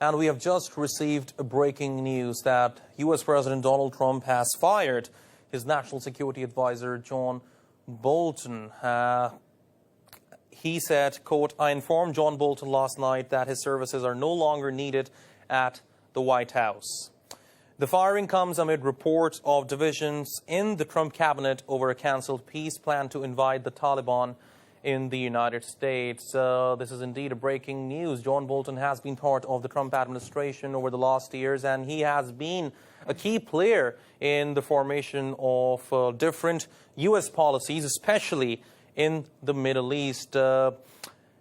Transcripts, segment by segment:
And we have just received breaking news that U.S. President Donald Trump has fired his national security advisor, John Bolton. He said, quote, "I informed John Bolton last night that his services are no longer needed at the White House." The firing comes amid reports of divisions in the Trump cabinet over a canceled peace plan to invite the Taliban in the United States. This is indeed a breaking news. John Bolton has been part of the Trump administration over the last years, and he has been a key player in the formation of different U.S. policies, especially in the Middle East. And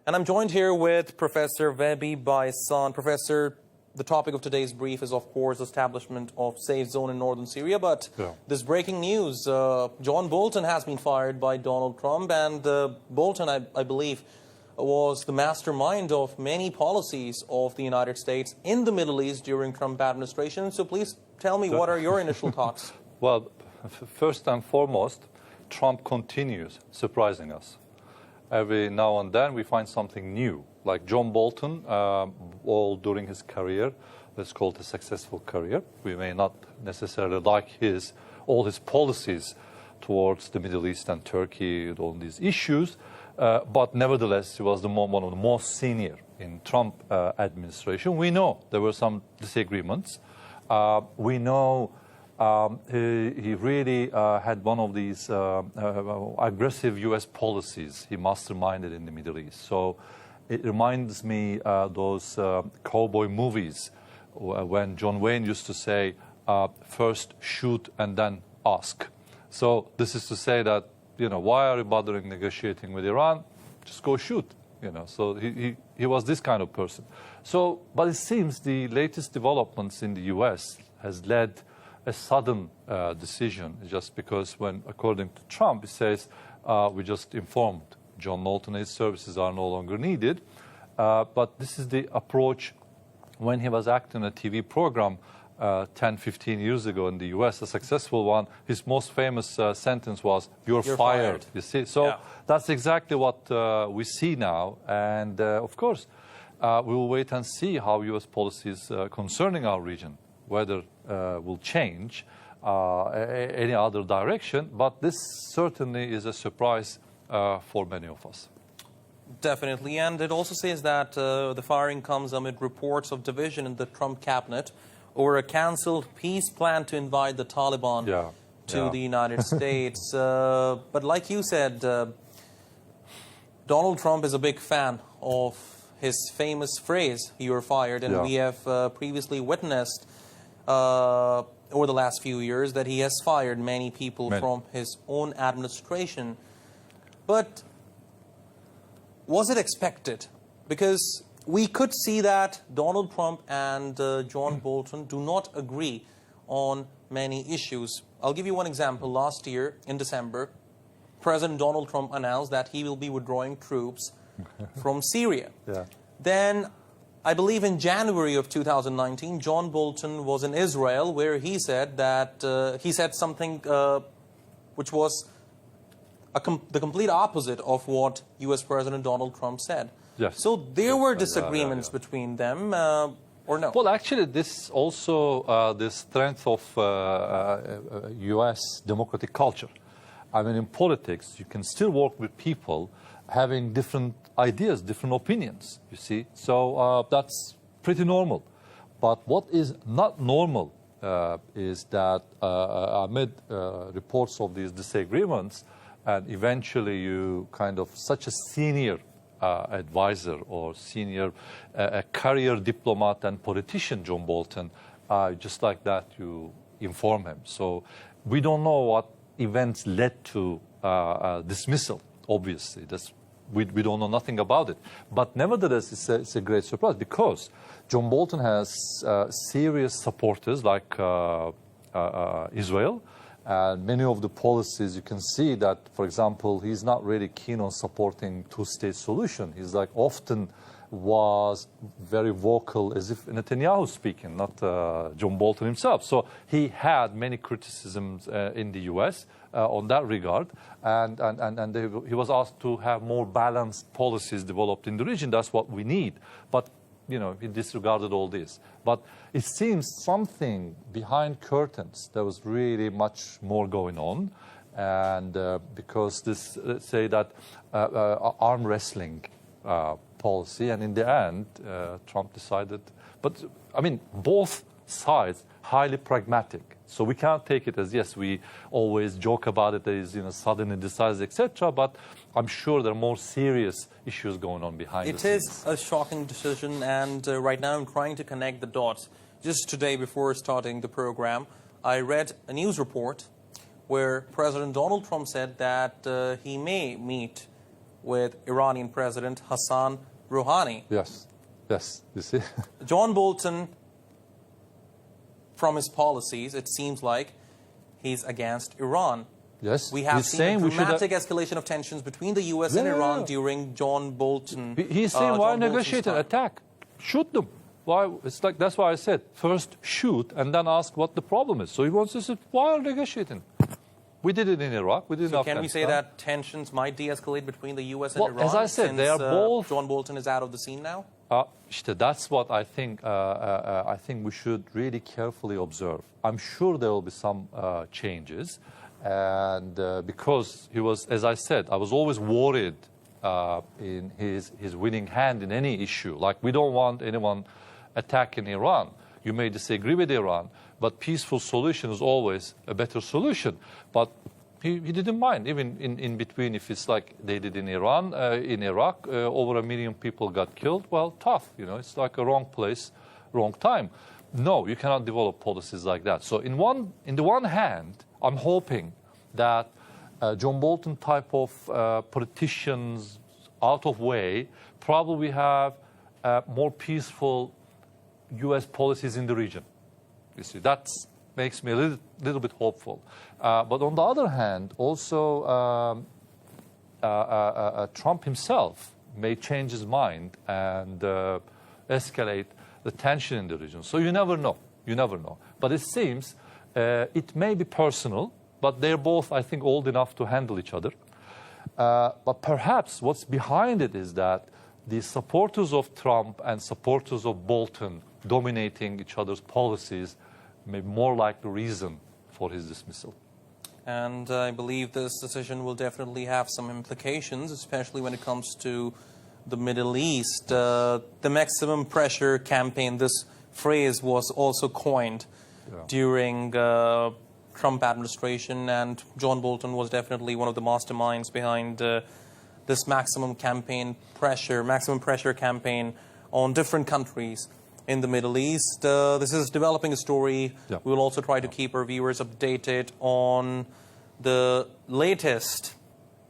I'm joined here with Professor Wehbi Baisan. Professor, the topic of today's brief is, of course, establishment of safe zone in northern Syria. But this breaking news, John Bolton has been fired by Donald Trump. And Bolton, I believe, was the mastermind of many policies of the United States in the Middle East during Trump administration. So please tell me, what are your initial thoughts? Well, first and foremost, Trump continues surprising us. Every now and then we find something new. Like John Bolton, all during his career, let's call it a successful career. We may not necessarily like all his policies towards the Middle East and Turkey, all these issues, but nevertheless, he was one of the most senior in Trump administration. We know there were some disagreements. We know he really had one of these aggressive U.S. policies he masterminded in the Middle East. So it reminds me those cowboy movies when John Wayne used to say, first shoot and then ask. So this is to say that, why are you bothering negotiating with Iran? Just go shoot. So he was this kind of person. So, but it seems the latest developments in the U.S. has led a sudden decision, just because when, according to Trump, he says, we just informed John Bolton his services are no longer needed. But this is the approach when he was acting in a TV program 10, 15 years ago in the U.S., a successful one. His most famous sentence was, you're fired. You see? So that's exactly what we see now. And of course, we will wait and see how U.S. policies concerning our region, whether will change any other direction. But this certainly is a surprise for many of us. Definitely. And it also says that the firing comes amid reports of division in the Trump cabinet over a canceled peace plan to invite the Taliban to the United States. But like you said, Donald Trump is a big fan of his famous phrase, "you're fired." And we have previously witnessed over the last few years that he has fired many people from his own administration. But was it expected? Because we could see that Donald Trump and John Bolton do not agree on many issues. I'll give you one example. Last year, in December, President Donald Trump announced that he will be withdrawing troops from Syria. Then, I believe in January of 2019, John Bolton was in Israel, where he said that he said something which was the complete opposite of what U.S. President Donald Trump said. So there were disagreements between them, or no? Well, actually, this also the strength of U.S. democratic culture. I mean, in politics, you can still work with people having different ideas, different opinions, you see. So that's pretty normal. But what is not normal is that amid reports of these disagreements, and eventually you kind of such a senior advisor or senior career diplomat and politician, John Bolton, just like that you inform him. So we don't know what events led to dismissal, obviously. We don't know nothing about it. But nevertheless, it's a great surprise because John Bolton has serious supporters like Israel. And many of the policies, you can see that, for example, he's not really keen on supporting two-state solution. He's like often was very vocal, as if Netanyahu speaking, not John Bolton himself. So he had many criticisms in the U.S. On that regard, and he was asked to have more balanced policies developed in the region. That's what we need. But he disregarded all this. But it seems something behind curtains, there was really much more going on. And because this, let's say that arm wrestling policy, and in the end, Trump decided, but I mean, both sides highly pragmatic. So we can't take it as, yes, we always joke about it as, suddenly decides, etc. But I'm sure there are more serious issues going on behind the scenes. It is a shocking decision, and right now I'm trying to connect the dots. Just today, before starting the program, I read a news report where President Donald Trump said that he may meet with Iranian President Hassan Rouhani. Yes, you see. John Bolton, from his policies, it seems like he's against Iran. Yes, we have seen a dramatic escalation of tensions between the U.S. and Iran during John Bolton. He's saying, why negotiate an attack? Shoot them. Why? It's like, that's why I said, first shoot and then ask what the problem is. So he wants to say, why are negotiating? We did it in Iraq. We did it in Afghanistan. Can we say that tensions might de-escalate between the U.S. and Iran? As I said, they are both. John Bolton is out of the scene now. That's what I think. I think we should really carefully observe. I'm sure there will be some changes, and because he was, as I said, I was always worried in his winning hand in any issue. Like, we don't want anyone attacking Iran. You may disagree with Iran, but peaceful solution is always a better solution. But he didn't mind, even in between, if it's like they did in Iran, in Iraq, over 1 million people got killed. Well, tough, it's like a wrong place, wrong time. No, you cannot develop policies like that. So in the one hand, I'm hoping that John Bolton type of politicians out of way probably have more peaceful U.S. policies in the region. You see, that makes me a little bit hopeful. But on the other hand, also Trump himself may change his mind and escalate the tension in the region. So you never know. You never know. But it seems it may be personal, but they're both, I think, old enough to handle each other. But perhaps what's behind it is that the supporters of Trump and supporters of Bolton dominating each other's policies may be more like the reason for his dismissal. And I believe this decision will definitely have some implications, especially when it comes to the Middle East. The maximum pressure campaign, this phrase was also coined during Trump administration, and John Bolton was definitely one of the masterminds behind this maximum pressure campaign on different countries in the Middle East. This is developing a story. Yeah. We will also try to keep our viewers updated on the latest.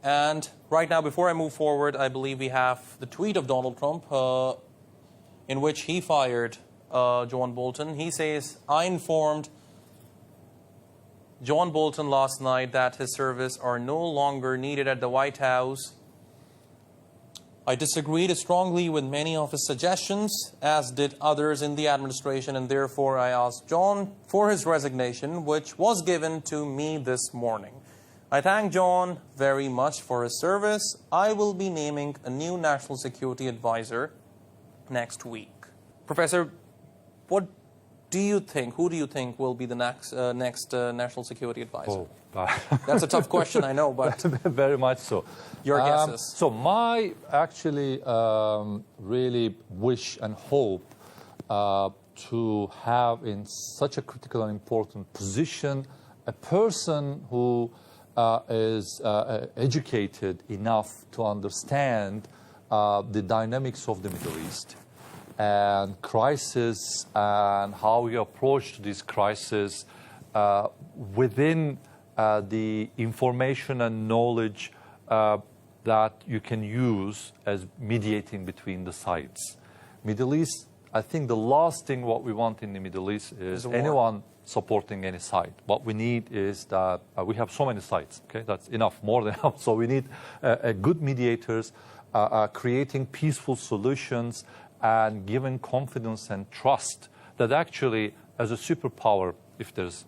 And right now, before I move forward, I believe we have the tweet of Donald Trump in which he fired John Bolton. He says, I informed John Bolton last night that his services are no longer needed at the White House. I disagreed strongly with many of his suggestions, as did others in the administration, and therefore I asked John for his resignation, which was given to me this morning. I thank John very much for his service. I will be naming a new national security advisor next week. Professor, what do you think? Who do you think will be the next national security advisor? That's a tough question, I know, but very much so. Your guesses. So my actually really wish and hope to have in such a critical and important position a person who is educated enough to understand the dynamics of the Middle East and crisis and how we approach this crisis within the information and knowledge that you can use as mediating between the sides. Middle East, I think the last thing what we want in the Middle East is anyone supporting any side. What we need is that we have so many sides, okay? That's enough, more than enough. So we need good mediators, creating peaceful solutions and giving confidence and trust that actually, as a superpower, if there's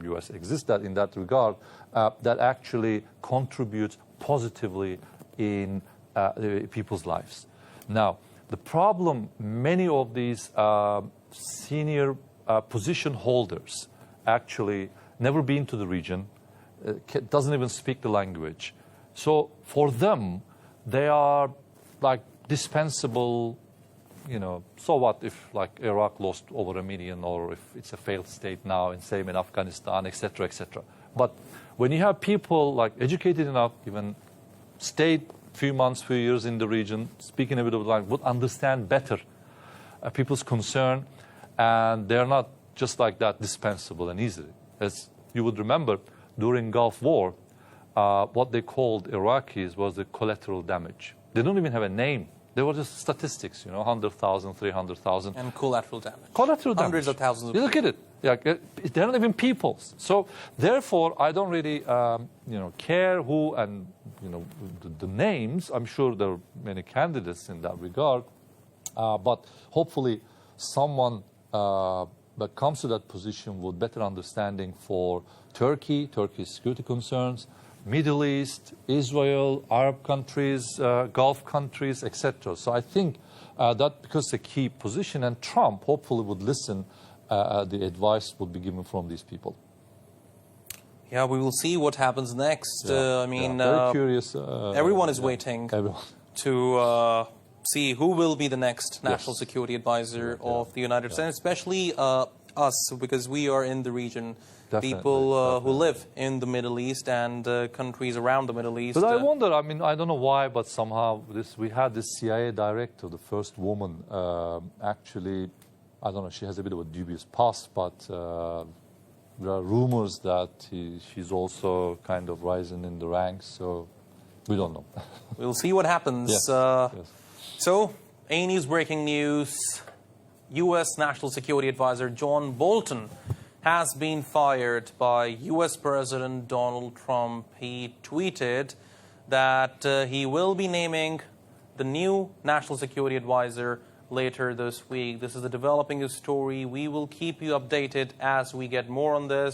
U.S. exists that in that regard, that actually contributes positively in people's lives. Now, The problem, many of these senior position holders actually never been to the region, doesn't even speak the language. So for them, they are like dispensable, you know, so what if like Iraq lost over 1 million, or if it's a failed state now, and same in Afghanistan, etc., etc. But when you have people like educated enough, even stayed few months, few years in the region, speaking a bit of the language, would understand better people's concern, and they're not just like that dispensable and easily. As you would remember, during Gulf War, what they called Iraqis was the collateral damage. They don't even have a name. They were just statistics, you know, 100,000, 300,000. And collateral damage. Collateral damage. Hundreds of thousands of people. Look at it. Yeah, they're not even peoples. So therefore, I don't really, you know, care who and, you know, the names. I'm sure there are many candidates in that regard. But hopefully someone that comes to that position with better understanding for Turkey, Turkey's security concerns, Middle East, Israel, Arab countries, Gulf countries, etc. So I think that becomes a key position, and Trump hopefully would listen. The advice would be given from these people. Yeah, we will see what happens next. Yeah, I mean, very curious. Everyone is waiting to see who will be the next national security advisor of the United States, especially us, because we are in the region. Definitely, people who live in the Middle East and countries around the Middle East. But I wonder, I mean, I don't know why, but somehow we had this CIA director, the first woman, actually, I don't know, she has a bit of a dubious past, but there are rumors that she's also kind of rising in the ranks, so we don't know. We'll see what happens. Yes, So, A-News breaking news, U.S. National Security Advisor John Bolton has been fired by U.S. President Donald Trump. He tweeted that he will be naming the new National Security Advisor later this week. This is the developing story. We will keep you updated as we get more on this.